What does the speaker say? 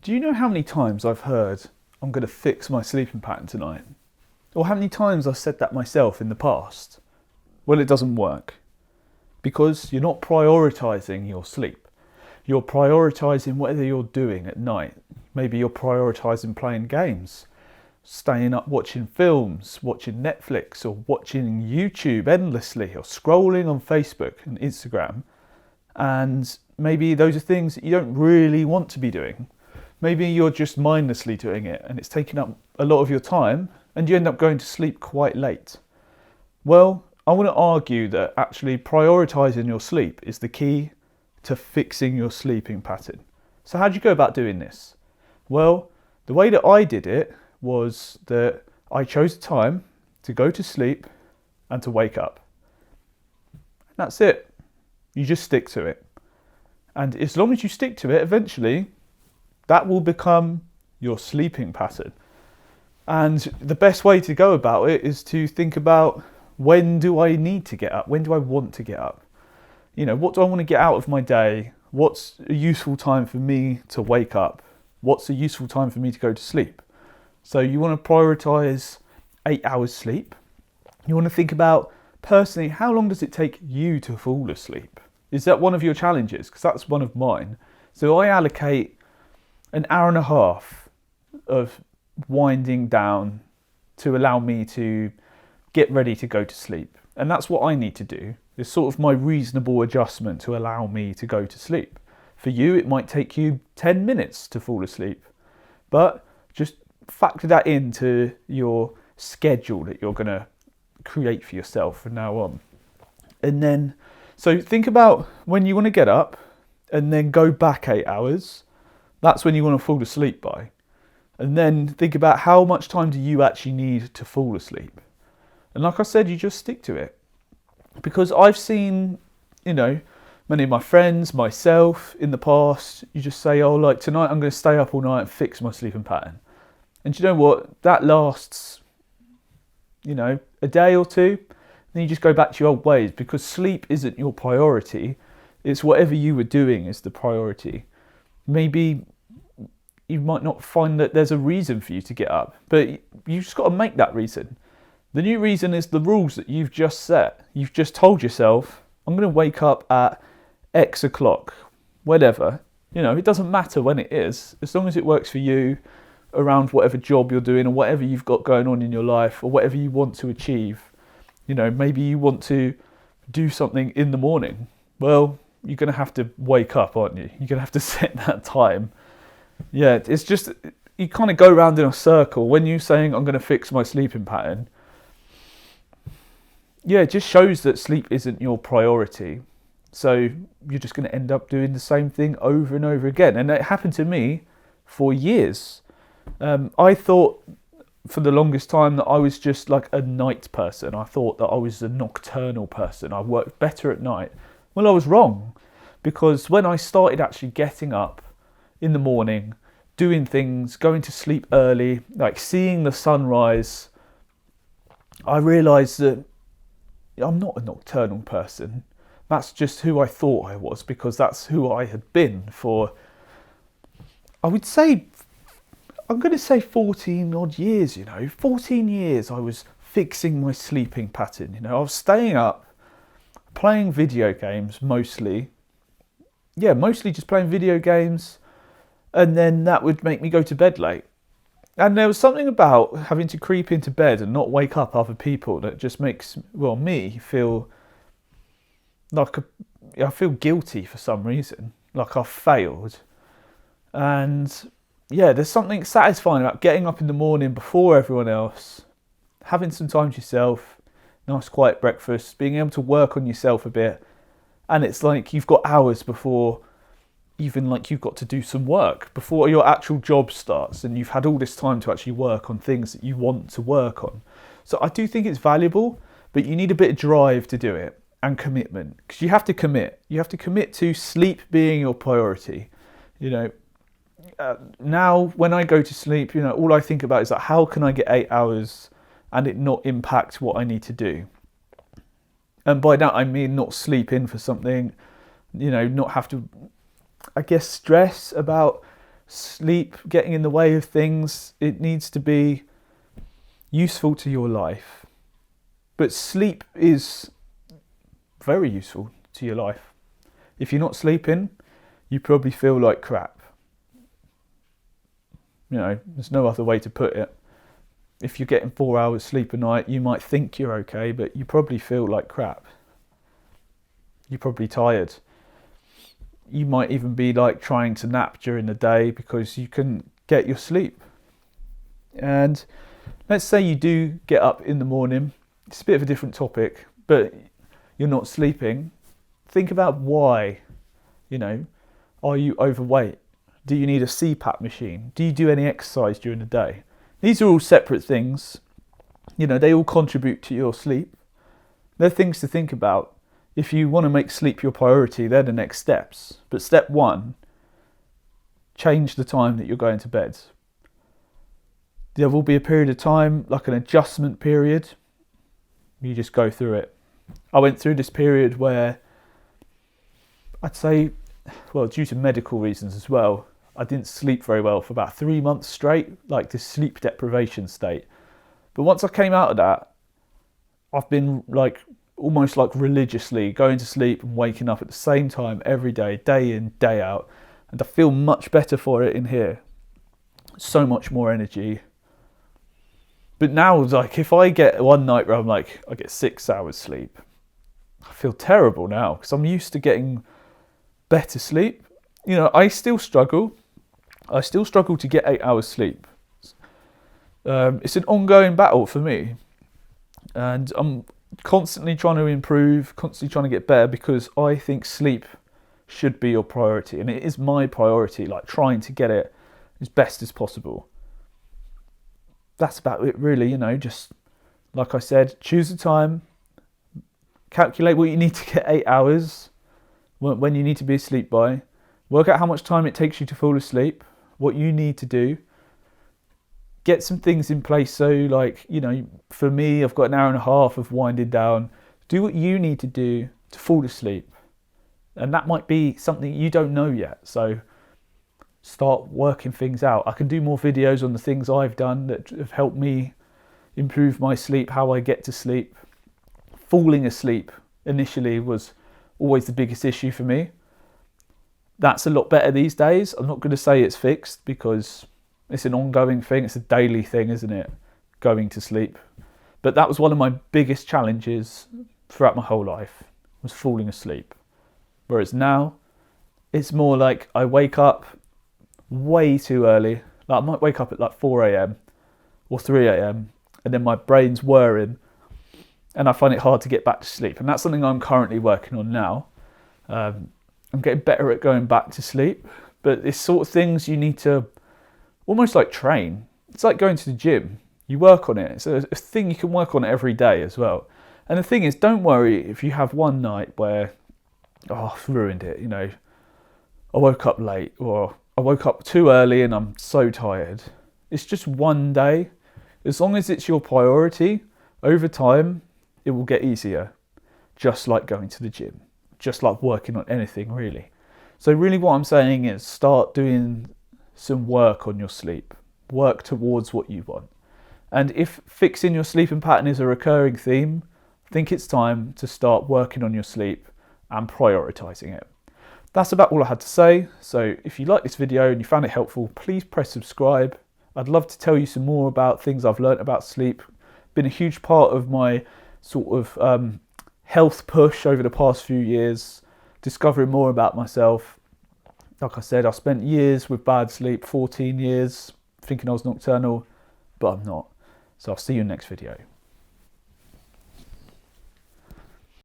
Do you know how many times I've heard, I'm going to fix my sleeping pattern tonight? Or how many times I've said that myself in the past? Well, it doesn't work. Because you're not prioritising your sleep. You're prioritising whatever you're doing at night. Maybe you're prioritising playing games, staying up watching films, watching Netflix, or watching YouTube endlessly, or scrolling on Facebook and Instagram. And maybe those are things that you don't really want to be doing. Maybe you're just mindlessly doing it and it's taking up a lot of your time and you end up going to sleep quite late. Well, I want to argue that actually prioritising your sleep is the key to fixing your sleeping pattern. So how do you go about doing this? Well, the way that I did it was that I chose a time to go to sleep and to wake up. That's it. You just stick to it. And as long as you stick to it, eventually that will become your sleeping pattern. And the best way to go about it is to think about, when do I need to get up? When do I want to get up? You know, what do I want to get out of my day? What's a useful time for me to wake up? What's a useful time for me to go to sleep? So you want to prioritise 8 hours sleep. You want to think about, personally, how long does it take you to fall asleep? Is that one of your challenges? Because that's one of mine. So I allocate an hour and a half of winding down to allow me to get ready to go to sleep. And that's what I need to do. It's sort of my reasonable adjustment to allow me to go to sleep. For you, it might take you 10 minutes to fall asleep. But just factor that into your schedule that you're going to create for yourself from now on. And then, so think about when you want to get up and then go back 8 hours. That's when you want to fall asleep by. And then think about, how much time do you actually need to fall asleep? And like I said, you just stick to it. Because I've seen, many of my friends, myself in the past, you just say, oh, like tonight I'm going to stay up all night and fix my sleeping pattern. And you know what? That lasts, a day or two. Then you just go back to your old ways, because sleep isn't your priority. It's whatever you were doing is the priority. Maybe you might not find that there's a reason for you to get up, but you just got to make that reason. The new reason is the rules that you've just set. You've just told yourself, I'm going to wake up at X o'clock, whatever. It doesn't matter when it is, as long as it works for you, around whatever job you're doing or whatever you've got going on in your life or whatever you want to achieve. Maybe you want to do something in the morning. Well, you're going to have to wake up, aren't you? You're going to have to set that time. Yeah, it's just, you kind of go around in a circle. When you're saying, I'm going to fix my sleeping pattern, yeah, it just shows that sleep isn't your priority. So you're just going to end up doing the same thing over and over again. And it happened to me for years. I thought for the longest time that I was just like a night person. I thought that I was a nocturnal person. I worked better at night. Well, I was wrong, because when I started actually getting up in the morning, doing things, going to sleep early, like seeing the sunrise, I realised that I'm not a nocturnal person. That's just who I thought I was, because that's who I had been for, I would say, I'm going to say 14 odd years, 14 years I was fixing my sleeping pattern. I was staying up, playing video games mostly. Yeah, mostly just playing video games. And then that would make me go to bed late. And there was something about having to creep into bed and not wake up other people that just makes, me feel like I feel guilty for some reason, like I've failed. And yeah, there's something satisfying about getting up in the morning before everyone else, having some time to yourself, nice quiet breakfast, being able to work on yourself a bit. And it's like you've got hours before even like you've got to do some work, before your actual job starts, and you've had all this time to actually work on things that you want to work on. So I do think it's valuable, but you need a bit of drive to do it, and commitment, because you have to commit. You have to commit to sleep being your priority. Now when I go to sleep, all I think about is like, how can I get 8 hours and it not impact what I need to do? And by that I mean not sleep in for something, not have to, I guess, stress about sleep getting in the way of things. It needs to be useful to your life. But sleep is very useful to your life. If you're not sleeping, you probably feel like crap. You know, there's no other way to put it. If you're getting 4 hours sleep a night, you might think you're okay, but you probably feel like crap. You're probably tired. You might even be like trying to nap during the day because you couldn't get your sleep. And let's say you do get up in the morning. It's a bit of a different topic, but you're not sleeping. Think about why. You know, are you overweight? Do you need a CPAP machine? Do you do any exercise during the day? These are all separate things. You know, they all contribute to your sleep. They're things to think about. If you want to make sleep your priority, they're the next steps. But step one, change the time that you're going to bed. There will be a period of time, like an adjustment period. You just go through it. I went through this period where I'd say, well, due to medical reasons as well, I didn't sleep very well for about 3 months straight, like this sleep deprivation state. But once I came out of that, I've been like almost like religiously going to sleep and waking up at the same time every day, day in, day out. And I feel much better for it in here. So much more energy. But now, like, if I get one night where I'm like, I get 6 hours sleep, I feel terrible now because I'm used to getting better sleep. You know, I still struggle. I still struggle to get 8 hours sleep. It's an ongoing battle for me. And I'm constantly trying to improve, constantly trying to get better because I think sleep should be your priority. And it is my priority, like trying to get it as best as possible. That's about it really, you know, just like I said, choose a time, calculate what you need to get 8 hours, when you need to be asleep by, work out how much time it takes you to fall asleep, what you need to do, get some things in place. So like, you know, for me, I've got an hour and a half of winding down. Do what you need to do to fall asleep. And that might be something you don't know yet. So start working things out. I can do more videos on the things I've done that have helped me improve my sleep, how I get to sleep. Falling asleep initially was always the biggest issue for me. That's a lot better these days. I'm not going to say it's fixed because it's an ongoing thing. It's a daily thing, isn't it? Going to sleep. But that was one of my biggest challenges throughout my whole life, was falling asleep. Whereas now, it's more like I wake up way too early. Like I might wake up at like 4 a.m. or 3 a.m. and then my brain's whirring and I find it hard to get back to sleep. And that's something I'm currently working on now. I'm getting better at going back to sleep, but it's sort of things you need to almost like train. It's like going to the gym. You work on it. It's a thing you can work on every day as well. And the thing is, don't worry if you have one night where, oh, I've ruined it, you know, I woke up late or I woke up too early and I'm so tired. It's just one day. As long as it's your priority, over time, it will get easier. Just like going to the gym. Just like working on anything, really. So really what I'm saying is start doing some work on your sleep. Work towards what you want. And if fixing your sleeping pattern is a recurring theme, I think it's time to start working on your sleep and prioritizing it. That's about all I had to say. So if you like this video and you found it helpful, please press subscribe. I'd love to tell you some more about things I've learned about sleep. Been a huge part of my sort of health push over the past few years, discovering more about myself. Like I said, I spent years with bad sleep, 14 years, thinking I was nocturnal, but I'm not. So I'll see you in the next video.